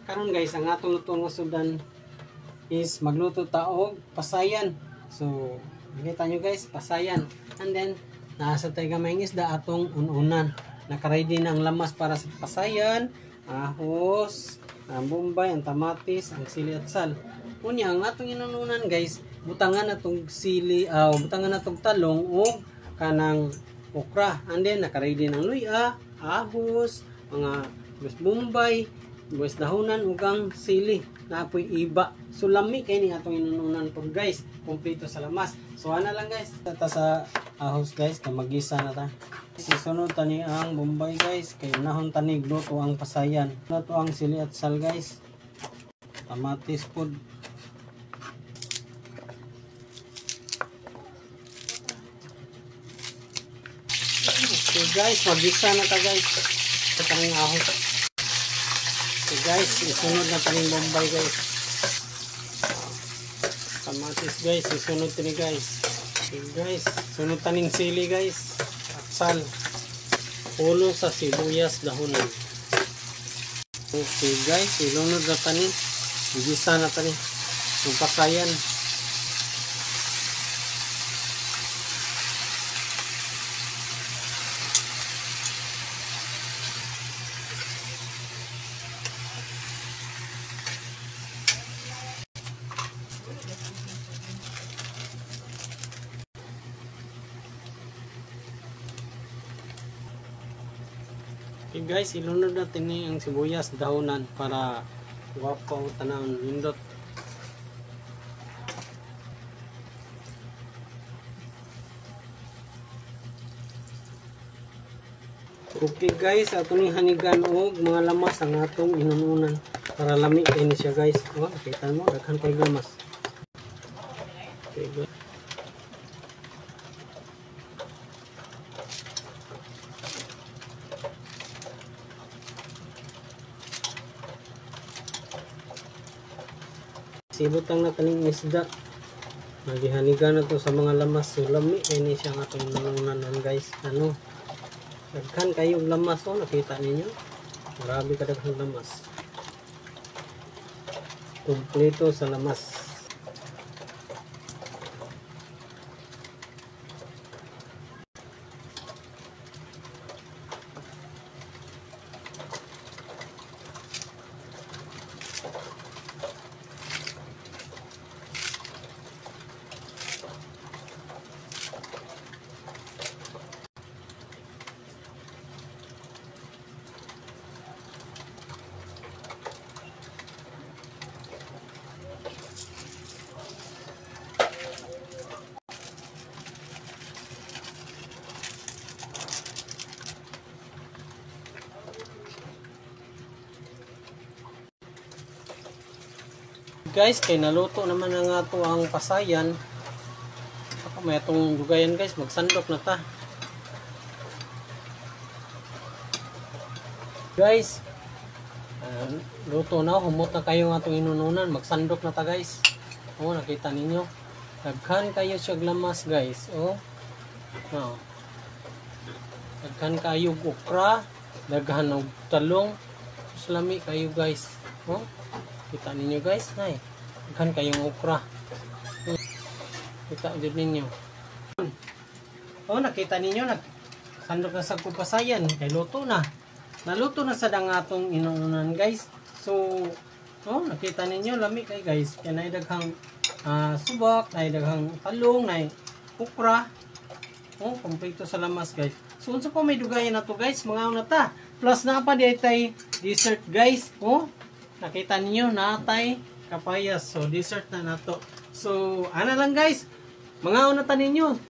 Karon guys, ang atong luto nga sudan is magluto ta og pasayan. So, nakita nyo guys, pasayan. And then, nasa tayo gamay isda atong ununan. Nakaready na ang lamas para sa pasayan, ahos, ang bombay, ang tamatis, ang sili at sal. Unya, ang atong inununan guys, butangan natong sili, butangan natong talong o kanang okra. And then, nakaready ng luya, ahos, mga bombay, buwis dahonan ugang sili na apoy iba. So lami kay ni atong inununan po guys, kompleto sa lamas. So ana lang guys, tata sa ahos guys, kay magisa na ta. Sisunod tani ang bombay guys, kay nahon tani gluto ang pasayan. Nato ang sili at sal guys. Tamatis pod. Okay guys, magisa na ta guys. Katang ahos. Okay guys, isunod na taning bombay guys. Tamatis guys, isunod tani guys. Okay guys, sunod taning sili guys. At sal. Ulo sa sibuyas dahonan. Okay guys, isunod na tani. Igisa na tani. Yung pasayan. Okay guys, ilunod natin ni ang sibuyas dahonan para wapaw tanawon lindot. Okay guys, ato ni hanigan og mga lamas ang atong inununan para lami kay ni siya guys. Oh, nakita mo daghan kay lamas. Okay guys. Sibutang na taning isda. Nagihanigan na to sa mga lamas. So lami kay ni siya nga itong inununan guys. Ano? Daghan kayo lamas. Oh, nakita ninyo? Marami kadaghang lamas. Kompleto sa lamas. Guys, kay naluto naman ang ato ang pasayan. Ako may atong dugayan guys, magsandok na ta. Guys, luto na, humot na kayo ng atong inununan, magsandok na ta guys. Oh, nakita ninyo. Daghan kayo siya lamas guys. Oh. Oh. Daghan kayo okra, daghan og talong. Salami kayo guys. Oh. Kita ninyo guys, nay. Daghan kayong okra. Kita din ninyo. Oh, nakita ninyo sandok na sa pasayan, kay luto na. Naluto na sa dangatong inuunan guys. So, oh, nakita ninyo lami kay guys. Kay nay daghang subak, nay daghang talong, nay okra. Oh, kompleto sa lamas guys. So, unsa pa may dugayan na to guys, mga una ta. Plus na pa di tay dessert guys. Oh, nakita niyo natay kapayas. So dessert na nato. So ana lang guys. Mga una tanin niyo.